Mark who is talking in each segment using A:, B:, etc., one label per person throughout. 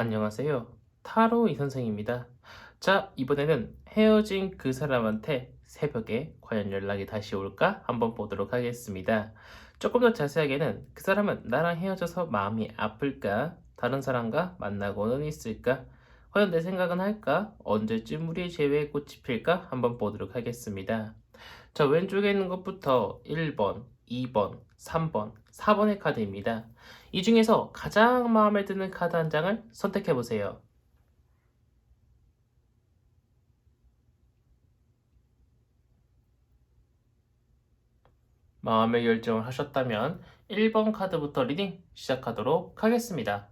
A: 안녕하세요. 타로 이선생입니다. 자, 이번에는 헤어진 그 사람한테 새벽에 과연 연락이 다시 올까? 한번 보도록 하겠습니다. 조금 더 자세하게는 그 사람은 나랑 헤어져서 마음이 아플까? 다른 사람과 만나고는 있을까? 과연 내 생각은 할까? 언제쯤 우리의 재회의 꽃이 필까? 한번 보도록 하겠습니다. 자, 왼쪽에 있는 것부터 1번, 2번, 3번, 4번의 카드입니다. 이 중에서 가장 마음에 드는 카드 한 장을 선택해 보세요. 마음의 결정을 하셨다면 1번 카드부터 리딩 시작하도록 하겠습니다.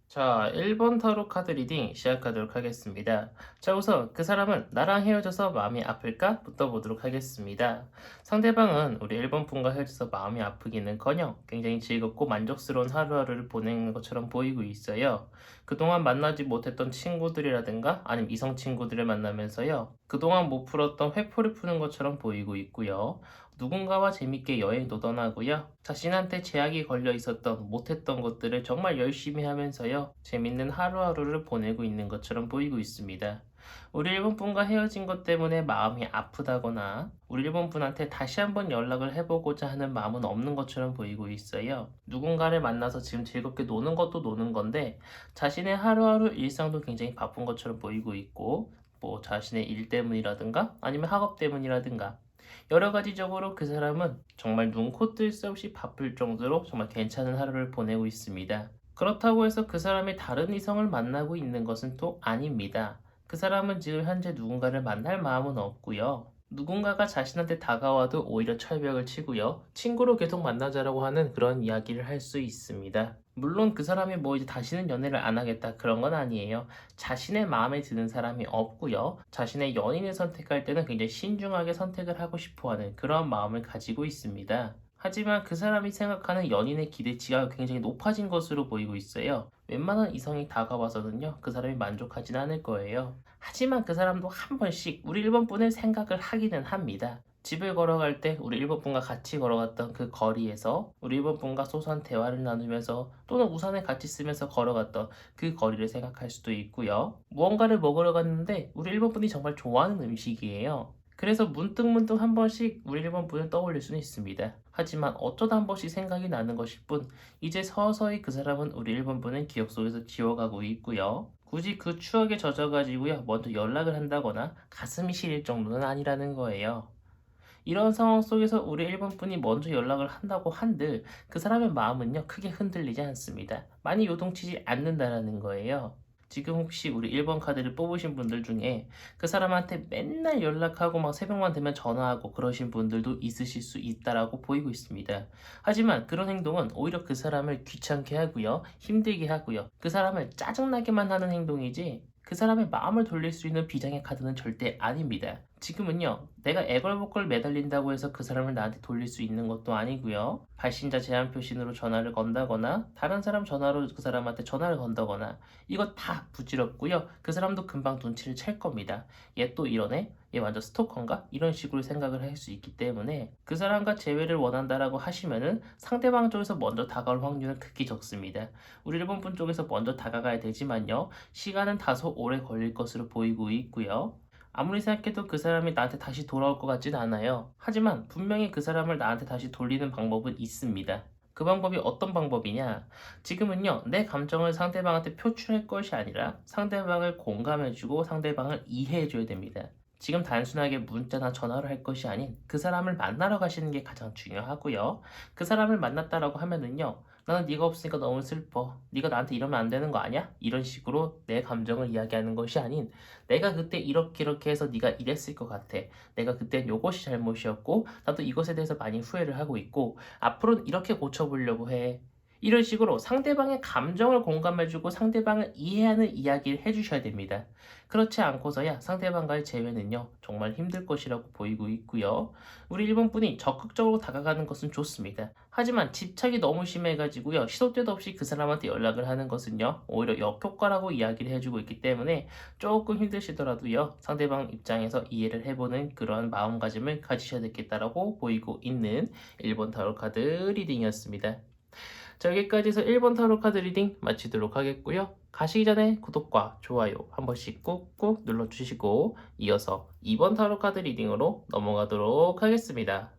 A: 자, 1번 타로 카드 리딩 시작하도록 하겠습니다. 자, 우선 그 사람은 나랑 헤어져서 마음이 아플까? 부터 보도록 하겠습니다. 상대방은 우리 1번 분과 헤어져서 마음이 아프기는커녕 굉장히 즐겁고 만족스러운 하루하루를 보내는 것처럼 보이고 있어요. 그동안 만나지 못했던 친구들이라든가 아니면 이성 친구들을 만나면서요. 그동안 못 풀었던 회포를 푸는 것처럼 보이고 있고요. 누군가와 재밌게 여행도 떠나고요. 자신한테 제약이 걸려 있었던 못했던 것들을 정말 열심히 하면서요. 재밌는 하루하루를 보내고 있는 것처럼 보이고 있습니다. 우리 일본 분과 헤어진 것 때문에 마음이 아프다거나 우리 일본 분한테 다시 한번 연락을 해보고자 하는 마음은 없는 것처럼 보이고 있어요. 누군가를 만나서 지금 즐겁게 노는 것도 노는 건데 자신의 하루하루 일상도 굉장히 바쁜 것처럼 보이고 있고 뭐 자신의 일 때문이라든가 아니면 학업 때문이라든가 여러 가지적으로 그 사람은 정말 눈코 뜰 새 없이 바쁠 정도로 정말 괜찮은 하루를 보내고 있습니다. 그렇다고 해서 그 사람이 다른 이성을 만나고 있는 것은 또 아닙니다. 그 사람은 지금 현재 누군가를 만날 마음은 없고요. 누군가가 자신한테 다가와도 오히려 철벽을 치고요. 친구로 계속 만나자라고 하는 그런 이야기를 할 수 있습니다. 물론 그 사람이 뭐 이제 다시는 연애를 안 하겠다 그런 건 아니에요. 자신의 마음에 드는 사람이 없고요. 자신의 연인을 선택할 때는 굉장히 신중하게 선택을 하고 싶어 하는 그런 마음을 가지고 있습니다. 하지만 그 사람이 생각하는 연인의 기대치가 굉장히 높아진 것으로 보이고 있어요. 웬만한 이성이 다가와서는요, 그 사람이 만족하진 않을 거예요. 하지만 그 사람도 한 번씩 우리 1번 분을 생각을 하기는 합니다. 집을 걸어갈 때 우리 1번 분과 같이 걸어갔던 그 거리에서 우리 1번 분과 소소한 대화를 나누면서 또는 우산을 같이 쓰면서 걸어갔던 그 거리를 생각할 수도 있고요. 무언가를 먹으러 갔는데 우리 1번 분이 정말 좋아하는 음식이에요. 그래서 문득문득 한 번씩 우리 1번 분을 떠올릴 수는 있습니다. 하지만 어쩌다 한 번씩 생각이 나는 것일 뿐 이제 서서히 그 사람은 우리 1번 분은 기억 속에서 지워가고 있고요. 굳이 그 추억에 젖어가지고요 먼저 연락을 한다거나 가슴이 시릴 정도는 아니라는 거예요. 이런 상황 속에서 우리 1번 분이 먼저 연락을 한다고 한들 그 사람의 마음은요 크게 흔들리지 않습니다. 많이 요동치지 않는다라는 거예요. 지금 혹시 우리 1번 카드를 뽑으신 분들 중에 그 사람한테 맨날 연락하고 막 새벽만 되면 전화하고 그러신 분들도 있으실 수 있다라고 보이고 있습니다. 하지만 그런 행동은 오히려 그 사람을 귀찮게 하고요. 힘들게 하고요. 그 사람을 짜증나게만 하는 행동이지 그 사람의 마음을 돌릴 수 있는 비장의 카드는 절대 아닙니다. 지금은요, 내가 애걸복걸 매달린다고 해서 그 사람을 나한테 돌릴 수 있는 것도 아니고요. 발신자 제한 표신으로 전화를 건다거나 다른 사람 전화로 그 사람한테 전화를 건다거나 이거 다 부질없고요. 그 사람도 금방 눈치를 챌 겁니다. 얘 또 이러네? 얘 완전 스토커인가? 이런 식으로 생각을 할 수 있기 때문에 그 사람과 재회를 원한다라고 하시면은 상대방 쪽에서 먼저 다가올 확률은 극히 적습니다. 우리 일본 분 쪽에서 먼저 다가가야 되지만요. 시간은 다소 오래 걸릴 것으로 보이고 있고요. 아무리 생각해도 그 사람이 나한테 다시 돌아올 것 같진 않아요. 하지만 분명히 그 사람을 나한테 다시 돌리는 방법은 있습니다. 그 방법이 어떤 방법이냐? 지금은요, 내 감정을 상대방한테 표출할 것이 아니라 상대방을 공감해주고 상대방을 이해해줘야 됩니다. 지금 단순하게 문자나 전화로 할 것이 아닌 그 사람을 만나러 가시는 게 가장 중요하고요. 그 사람을 만났다라고 하면은요, 나는 네가 없으니까 너무 슬퍼. 네가 나한테 이러면 안 되는 거 아니야? 이런 식으로 내 감정을 이야기하는 것이 아닌 내가 그때 이렇게 이렇게 해서 네가 이랬을 것 같아. 내가 그땐 요것이 잘못이었고 나도 이것에 대해서 많이 후회를 하고 있고 앞으로는 이렇게 고쳐보려고 해. 이런 식으로 상대방의 감정을 공감해주고 상대방을 이해하는 이야기를 해주셔야 됩니다. 그렇지 않고서야 상대방과의 재회는요, 정말 힘들 것이라고 보이고 있고요. 우리 1번 분이 적극적으로 다가가는 것은 좋습니다. 하지만 집착이 너무 심해가지고요, 시도 때도 없이 그 사람한테 연락을 하는 것은요, 오히려 역효과라고 이야기를 해주고 있기 때문에 조금 힘드시더라도요, 상대방 입장에서 이해를 해보는 그러한 마음가짐을 가지셔야 되겠다라고 보이고 있는 1번 타로 카드 리딩이었습니다. 자, 여기까지 해서 1번 타로 카드 리딩 마치도록 하겠고요. 가시기 전에 구독과 좋아요 한 번씩 꾹꾹 눌러주시고 이어서 2번 타로 카드 리딩으로 넘어가도록 하겠습니다.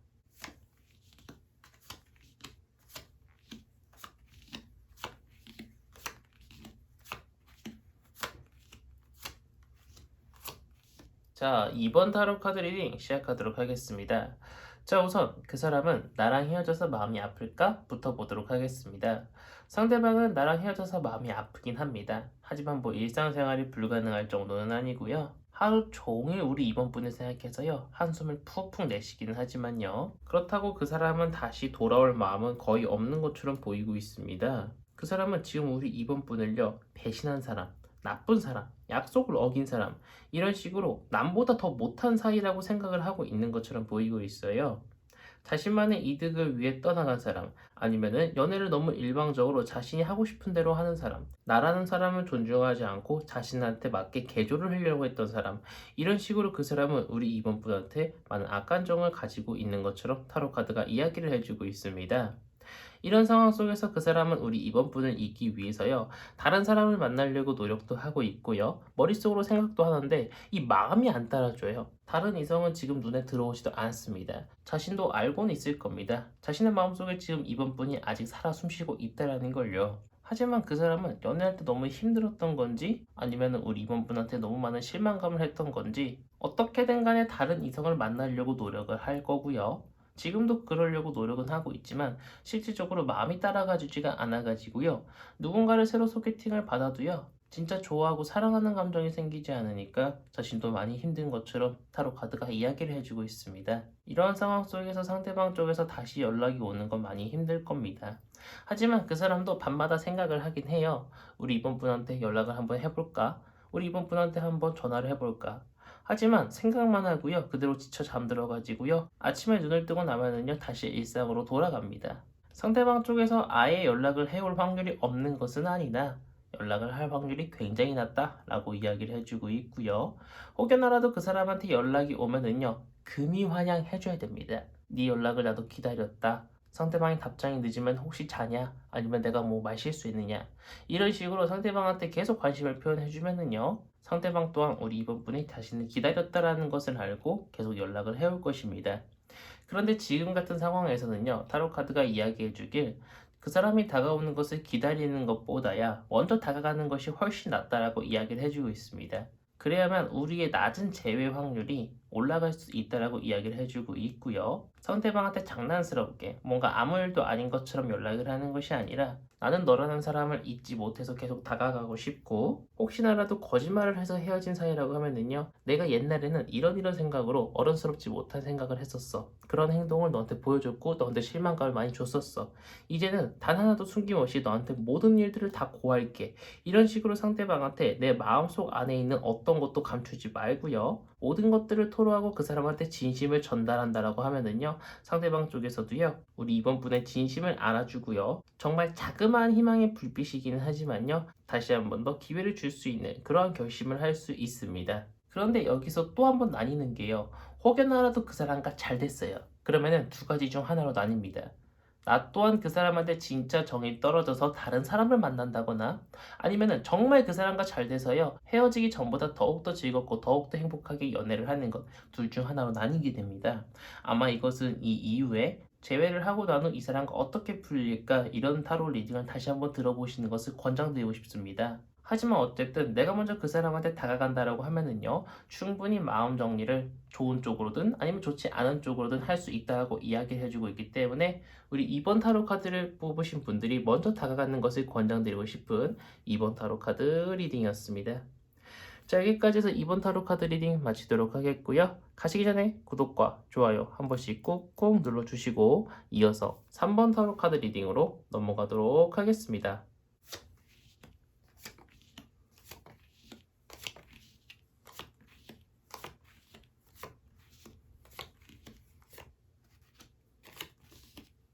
A: 자, 2번 타로 카드 리딩 시작하도록 하겠습니다. 자, 우선 그 사람은 나랑 헤어져서 마음이 아플까? 부터 보도록 하겠습니다. 상대방은 나랑 헤어져서 마음이 아프긴 합니다. 하지만 뭐 일상생활이 불가능할 정도는 아니고요. 하루 종일 우리 이번 분을 생각해서요, 한숨을 푹푹 내쉬기는 하지만요. 그렇다고 그 사람은 다시 돌아올 마음은 거의 없는 것처럼 보이고 있습니다. 그 사람은 지금 우리 이번 분을요, 배신한 사람, 나쁜 사람, 약속을 어긴 사람, 이런 식으로 남보다 더 못한 사이라고 생각을 하고 있는 것처럼 보이고 있어요. 자신만의 이득을 위해 떠나간 사람, 아니면은 연애를 너무 일방적으로 자신이 하고 싶은 대로 하는 사람, 나라는 사람을 존중하지 않고 자신한테 맞게 개조를 하려고 했던 사람, 이런 식으로 그 사람은 우리 이번 분한테 많은 악감정을 가지고 있는 것처럼 타로 카드가 이야기를 해주고 있습니다. 이런 상황 속에서 그 사람은 우리 이번 분을 잊기 위해서요, 다른 사람을 만나려고 노력도 하고 있고요, 머릿속으로 생각도 하는데 이 마음이 안 따라줘요. 다른 이성은 지금 눈에 들어오지도 않습니다. 자신도 알고는 있을 겁니다. 자신의 마음속에 지금 이번 분이 아직 살아 숨쉬고 있다라는 걸요. 하지만 그 사람은 연애할 때 너무 힘들었던 건지, 아니면 우리 이번 분한테 너무 많은 실망감을 했던 건지, 어떻게든 간에 다른 이성을 만나려고 노력을 할 거고요. 지금도 그러려고 노력은 하고 있지만 실질적으로 마음이 따라가지지가 않아가지고요. 누군가를 새로 소개팅을 받아도요, 진짜 좋아하고 사랑하는 감정이 생기지 않으니까 자신도 많이 힘든 것처럼 타로 카드가 이야기를 해주고 있습니다. 이러한 상황 속에서 상대방 쪽에서 다시 연락이 오는 건 많이 힘들 겁니다. 하지만 그 사람도 밤마다 생각을 하긴 해요. 우리 이번 분한테 연락을 한번 해볼까? 우리 이번 분한테 한번 전화를 해볼까? 하지만 생각만 하고요, 그대로 지쳐 잠들어가지고요, 아침에 눈을 뜨고 나면은요, 다시 일상으로 돌아갑니다. 상대방 쪽에서 아예 연락을 해올 확률이 없는 것은 아니나 연락을 할 확률이 굉장히 낮다라고 이야기를 해주고 있고요. 혹여나라도 그 사람한테 연락이 오면은요, 금이 환영해줘야 됩니다. 네 연락을 나도 기다렸다. 상대방이 답장이 늦으면 혹시 자냐? 아니면 내가 뭐 마실 수 있느냐? 이런 식으로 상대방한테 계속 관심을 표현해주면은요, 상대방 또한 우리 이번 분이 자신을 기다렸다라는 것을 알고 계속 연락을 해올 것입니다. 그런데 지금 같은 상황에서는요, 타로 카드가 이야기해 주길, 그 사람이 다가오는 것을 기다리는 것보다야 먼저 다가가는 것이 훨씬 낫다라고 이야기를 해주고 있습니다. 그래야만 우리의 낮은 재회 확률이 올라갈 수 있다라고 이야기를 해주고 있고요. 상대방한테 장난스럽게 뭔가 아무 일도 아닌 것처럼 연락을 하는 것이 아니라, 나는 너라는 사람을 잊지 못해서 계속 다가가고 싶고, 혹시나라도 거짓말을 해서 헤어진 사이라고 하면은요, 내가 옛날에는 이런 생각으로 어른스럽지 못한 생각을 했었어. 그런 행동을 너한테 보여줬고 너한테 실망감을 많이 줬었어. 이제는 단 하나도 숨김없이 너한테 모든 일들을 다 고할게. 이런 식으로 상대방한테 내 마음속 안에 있는 어떤 것도 감추지 말고요, 모든 것들을 토로하고 그 사람한테 진심을 전달한다라고 하면은요, 상대방 쪽에서도요, 우리 이번 분의 진심을 알아주고요, 정말 자그마한 희망의 불빛이기는 하지만요, 다시 한 번 더 기회를 줄 수 있는 그러한 결심을 할 수 있습니다. 그런데 여기서 또 한 번 나뉘는 게요, 혹여나라도 그 사람과 잘 됐어요. 그러면은 두 가지 중 하나로 나뉩니다. 나 또한 그 사람한테 진짜 정이 떨어져서 다른 사람을 만난다거나, 아니면은 정말 그 사람과 잘 돼서요, 헤어지기 전보다 더욱더 즐겁고 더욱더 행복하게 연애를 하는 것, 둘 중 하나로 나뉘게 됩니다. 아마 이것은 이 이후에 재회를 하고 난 후 이 사람과 어떻게 풀릴까, 이런 타로 리딩을 다시 한번 들어보시는 것을 권장드리고 싶습니다. 하지만 어쨌든 내가 먼저 그 사람한테 다가간다라고 하면은요, 충분히 마음 정리를 좋은 쪽으로든 아니면 좋지 않은 쪽으로든 할 수 있다고 이야기를 해주고 있기 때문에, 우리 2번 타로 카드를 뽑으신 분들이 먼저 다가가는 것을 권장드리고 싶은 2번 타로 카드 리딩이었습니다. 자, 여기까지 해서 2번 타로 카드 리딩 마치도록 하겠고요. 가시기 전에 구독과 좋아요 한 번씩 꾹꾹 눌러주시고 이어서 3번 타로 카드 리딩으로 넘어가도록 하겠습니다.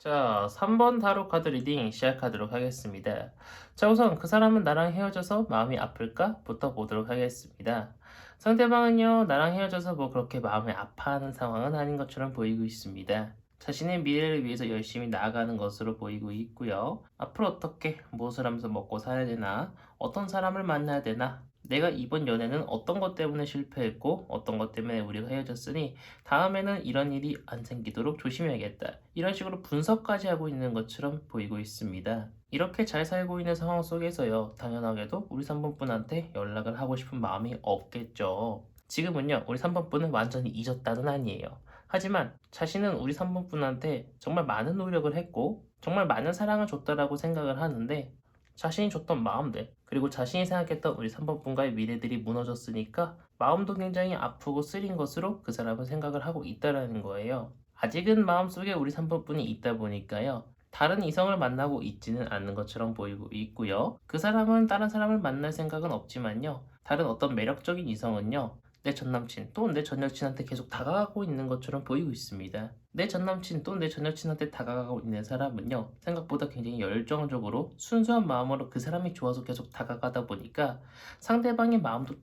A: 자, 3번 타로 카드 리딩 시작하도록 하겠습니다. 자, 우선 그 사람은 나랑 헤어져서 마음이 아플까? 부터 보도록 하겠습니다. 상대방은요, 나랑 헤어져서 뭐 그렇게 마음이 아파하는 상황은 아닌 것처럼 보이고 있습니다. 자신의 미래를 위해서 열심히 나아가는 것으로 보이고 있고요. 앞으로 어떻게, 무엇을 하면서 먹고 살아야 되나, 어떤 사람을 만나야 되나, 내가 이번 연애는 어떤 것 때문에 실패했고, 어떤 것 때문에 우리가 헤어졌으니, 다음에는 이런 일이 안 생기도록 조심해야겠다. 이런 식으로 분석까지 하고 있는 것처럼 보이고 있습니다. 이렇게 잘 살고 있는 상황 속에서요, 당연하게도 우리 3번분한테 연락을 하고 싶은 마음이 없겠죠. 지금은요, 우리 3번분은 완전히 잊었다는 아니에요. 하지만 자신은 우리 3번분한테 정말 많은 노력을 했고, 정말 많은 사랑을 줬다라고 생각을 하는데, 자신이 줬던 마음들, 그리고 자신이 생각했던 우리 3번분과의 미래들이 무너졌으니까 마음도 굉장히 아프고 쓰린 것으로 그 사람은 생각을 하고 있다라는 거예요. 아직은 마음속에 우리 3번분이 있다 보니까요. 다른 이성을 만나고 있지는 않는 것처럼 보이고 있고요. 그 사람은 다른 사람을 만날 생각은 없지만요. 다른 어떤 매력적인 이성은요. 내 전남친 또는 내 전여친한테 계속 다가가고 있는 것처럼 보이고 있습니다. 내 전남친 또는 내 전여친한테 다가가고 있는 사람은요. 생각보다 굉장히 열정적으로 순수한 마음으로 그 사람이 좋아서 계속 다가가다 보니까 상대방의 마음도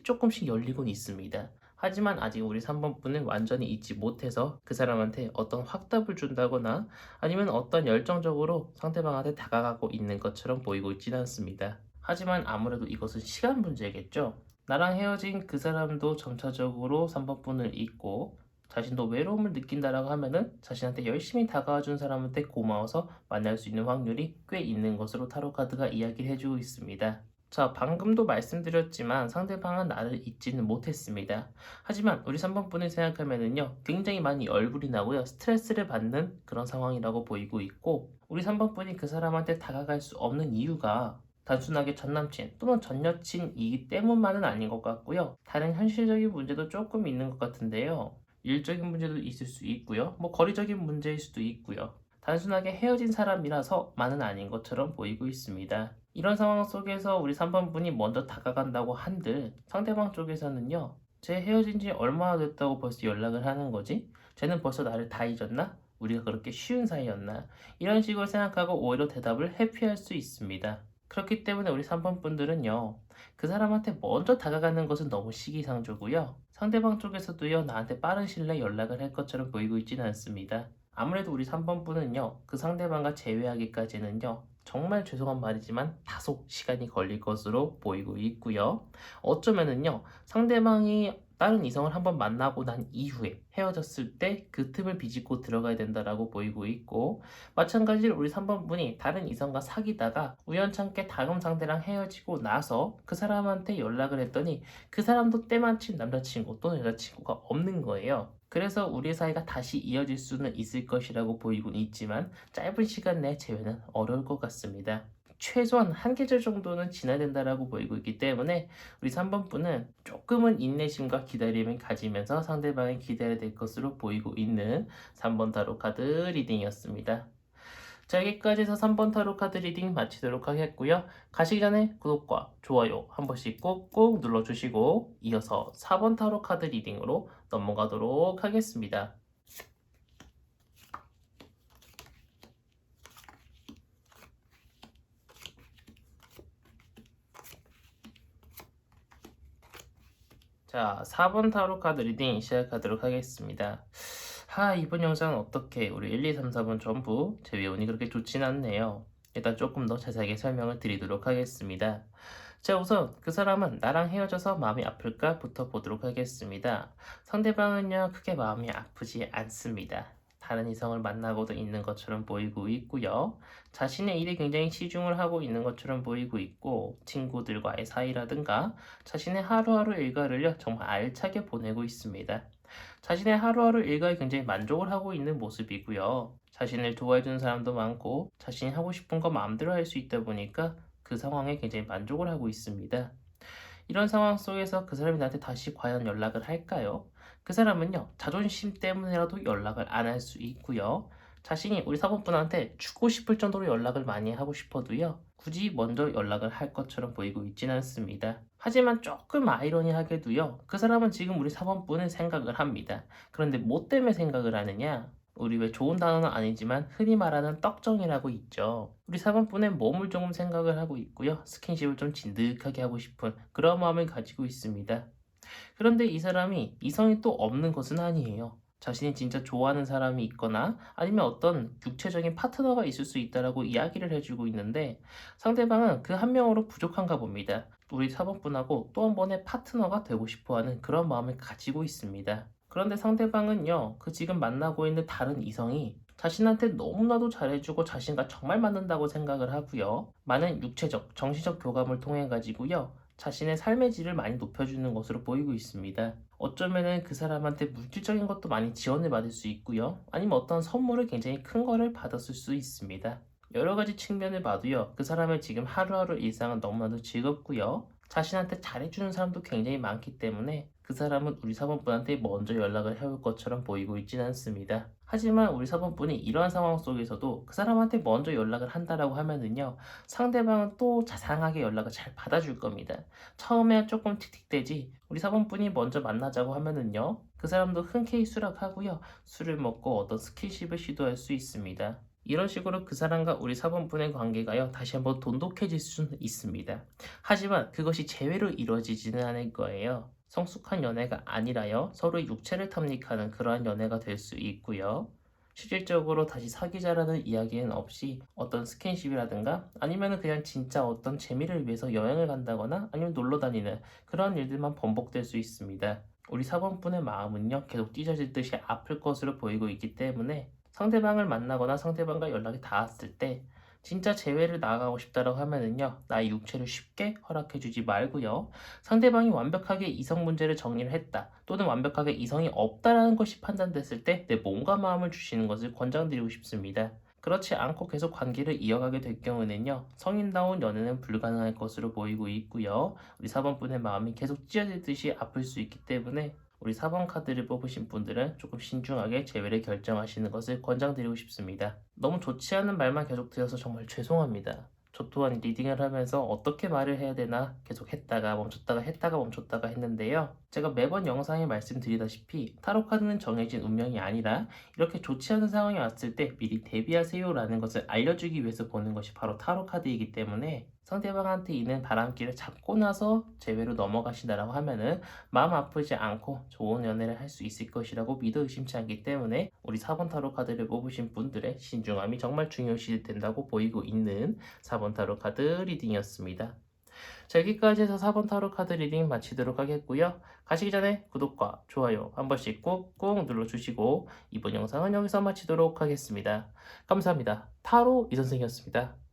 A: 조금씩 열리곤 있습니다. 하지만 아직 우리 3번분은 완전히 잊지 못해서 그 사람한테 어떤 확답을 준다거나 아니면 어떤 열정적으로 상대방한테 다가가고 있는 것처럼 보이고 있지는 않습니다. 하지만 아무래도 이것은 시간 문제겠죠. 나랑 헤어진 그 사람도 점차적으로 3번분을 잊고 자신도 외로움을 느낀다라고 하면은 자신한테 열심히 다가와준 사람한테 고마워서 만날 수 있는 확률이 꽤 있는 것으로 타로카드가 이야기를 해주고 있습니다. 자, 방금도 말씀드렸지만 상대방은 나를 잊지는 못했습니다. 하지만 우리 3번분을 생각하면은요, 굉장히 많이 얼굴이 나고요, 스트레스를 받는 그런 상황이라고 보이고 있고, 우리 3번분이 그 사람한테 다가갈 수 없는 이유가 단순하게 전남친 또는 전여친이기 때문만은 아닌 것 같고요. 다른 현실적인 문제도 조금 있는 것 같은데요. 일적인 문제도 있을 수 있고요. 뭐 거리적인 문제일 수도 있고요. 단순하게 헤어진 사람이라서만은 아닌 것처럼 보이고 있습니다. 이런 상황 속에서 우리 3번분이 먼저 다가간다고 한들 상대방 쪽에서는요. 쟤 헤어진 지 얼마나 됐다고 벌써 연락을 하는 거지? 쟤는 벌써 나를 다 잊었나? 우리가 그렇게 쉬운 사이였나? 이런 식으로 생각하고 오히려 대답을 회피할 수 있습니다. 그렇기 때문에 우리 3번 분들은요, 그 사람한테 먼저 다가가는 것은 너무 시기상조고요. 상대방 쪽에서도요, 나한테 빠른 시일 내에 연락을 할 것처럼 보이고 있지는 않습니다. 아무래도 우리 3번 분은요, 그 상대방과 재회하기까지는요, 정말 죄송한 말이지만 다소 시간이 걸릴 것으로 보이고 있고요. 어쩌면은요, 상대방이 다른 이성을 한번 만나고 난 이후에 헤어졌을 때 그 틈을 비집고 들어가야 된다라고 보이고 있고, 마찬가지로 우리 3번 분이 다른 이성과 사귀다가 우연찮게 다음 상대랑 헤어지고 나서 그 사람한테 연락을 했더니 그 사람도 때마침 남자친구 또는 여자친구가 없는 거예요. 그래서 우리 사이가 다시 이어질 수는 있을 것이라고 보이곤 있지만 짧은 시간 내에 재회는 어려울 것 같습니다. 최소한 한 계절 정도는 지나야 된다라고 보이고 있기 때문에 우리 3번 분은 조금은 인내심과 기다림을 가지면서 상대방의 기다려야 될 것으로 보이고 있는 3번 타로 카드 리딩이었습니다. 자, 여기까지 해서 3번 타로 카드 리딩 마치도록 하겠고요. 가시기 전에 구독과 좋아요 한 번씩 꾹꾹 눌러주시고 이어서 4번 타로 카드 리딩으로 넘어가도록 하겠습니다. 자, 4번 타로 카드 리딩 시작하도록 하겠습니다. 이번 영상은 어떻게 우리 1, 2, 3, 4번 전부 제 외운이 그렇게 좋진 않네요. 일단 조금 더 자세하게 설명을 드리도록 하겠습니다. 자, 우선 그 사람은 나랑 헤어져서 마음이 아플까?부터 보도록 하겠습니다. 상대방은요, 크게 마음이 아프지 않습니다. 다른 이성을 만나고도 있는 것처럼 보이고 있고요. 자신의 일에 굉장히 치중을 하고 있는 것처럼 보이고 있고, 친구들과의 사이라든가 자신의 하루하루 일과를요, 정말 알차게 보내고 있습니다. 자신의 하루하루 일과에 굉장히 만족을 하고 있는 모습이고요. 자신을 좋아해주는 사람도 많고, 자신이 하고 싶은 거 마음대로 할 수 있다 보니까 그 상황에 굉장히 만족을 하고 있습니다. 이런 상황 속에서 그 사람이 나한테 다시 과연 연락을 할까요? 그 사람은요, 자존심 때문에라도 연락을 안 할 수 있고요. 자신이 우리 사모분한테 주고 싶을 정도로 연락을 많이 하고 싶어도요, 굳이 먼저 연락을 할 것처럼 보이고 있지는 않습니다. 하지만 조금 아이러니하게도요, 그 사람은 지금 우리 사모분을 생각을 합니다. 그런데 뭐 때문에 생각을 하느냐? 우리 왜 좋은 단어는 아니지만 흔히 말하는 떡정이라고 있죠. 우리 4번분은 몸을 조금 생각을 하고 있고요. 스킨십을 좀 진득하게 하고 싶은 그런 마음을 가지고 있습니다. 그런데 이 사람이 이성이 또 없는 것은 아니에요. 자신이 진짜 좋아하는 사람이 있거나 아니면 어떤 육체적인 파트너가 있을 수 있다라고 이야기를 해주고 있는데 상대방은 그 한 명으로 부족한가 봅니다. 우리 사법분하고 또 한 번의 파트너가 되고 싶어하는 그런 마음을 가지고 있습니다. 그런데 상대방은요, 그 지금 만나고 있는 다른 이성이 자신한테 너무나도 잘해주고 자신과 정말 맞는다고 생각을 하고요. 많은 육체적, 정신적 교감을 통해 가지고요. 자신의 삶의 질을 많이 높여주는 것으로 보이고 있습니다. 어쩌면은 그 사람한테 물질적인 것도 많이 지원을 받을 수 있고요. 아니면 어떤 선물을 굉장히 큰 거를 받았을 수 있습니다. 여러 가지 측면을 봐도요. 그 사람의 지금 하루하루 일상은 너무나도 즐겁고요. 자신한테 잘해주는 사람도 굉장히 많기 때문에 그 사람은 우리 사범분한테 먼저 연락을 해올 것처럼 보이고 있지는 않습니다. 하지만 우리 사범분이 이러한 상황 속에서도 그 사람한테 먼저 연락을 한다라고 하면은요. 상대방은 또 자상하게 연락을 잘 받아줄 겁니다. 처음에 조금 틱틱대지 우리 사범분이 먼저 만나자고 하면은요. 그 사람도 흔쾌히 수락하고요. 술을 먹고 어떤 스킨십을 시도할 수 있습니다. 이런 식으로 그 사람과 우리 사범분의 관계가요. 다시 한번 돈독해질 수는 있습니다. 하지만 그것이 재회로 이루어지지는 않을 거예요. 성숙한 연애가 아니라요. 서로의 육체를 탐닉하는 그러한 연애가 될 수 있고요. 실질적으로 다시 사귀자라는 이야기는 없이 어떤 스킨십이라든가 아니면 그냥 진짜 어떤 재미를 위해서 여행을 간다거나 아니면 놀러 다니는 그런 일들만 번복될 수 있습니다. 우리 사범분의 마음은요 계속 찢어질 듯이 아플 것으로 보이고 있기 때문에 상대방을 만나거나 상대방과 연락이 닿았을 때 진짜 재회를 나아가고 싶다라고 하면은요 나의 육체를 쉽게 허락해주지 말고요 상대방이 완벽하게 이성 문제를 정리를 했다 또는 완벽하게 이성이 없다라는 것이 판단됐을 때 내 몸과 마음을 주시는 것을 권장드리고 싶습니다. 그렇지 않고 계속 관계를 이어가게 될 경우는요 성인다운 연애는 불가능할 것으로 보이고 있고요 우리 4번분의 마음이 계속 찢어지듯이 아플 수 있기 때문에 우리 4번 카드를 뽑으신 분들은 조금 신중하게 재회를 결정하시는 것을 권장드리고 싶습니다. 너무 좋지 않은 말만 계속 드려서 정말 죄송합니다. 저 또한 리딩을 하면서 어떻게 말을 해야 되나 계속 했다가 멈췄다가 했다가 멈췄다가 했는데요. 제가 매번 영상에 말씀드리다시피 타로 카드는 정해진 운명이 아니라 이렇게 좋지 않은 상황이 왔을 때 미리 대비하세요 라는 것을 알려주기 위해서 보는 것이 바로 타로 카드이기 때문에 상대방한테 있는 바람길을 잡고 나서 재회로 넘어가신다라고 하면은 마음 아프지 않고 좋은 연애를 할 수 있을 것이라고 믿어 의심치 않기 때문에 우리 4번 타로 카드를 뽑으신 분들의 신중함이 정말 중요시 된다고 보이고 있는 4번 타로 카드 리딩이었습니다. 자, 여기까지 해서 4번 타로 카드 리딩 마치도록 하겠고요. 가시기 전에 구독과 좋아요 한 번씩 꾹꾹 눌러주시고 이번 영상은 여기서 마치도록 하겠습니다. 감사합니다. 타로 이선생이었습니다.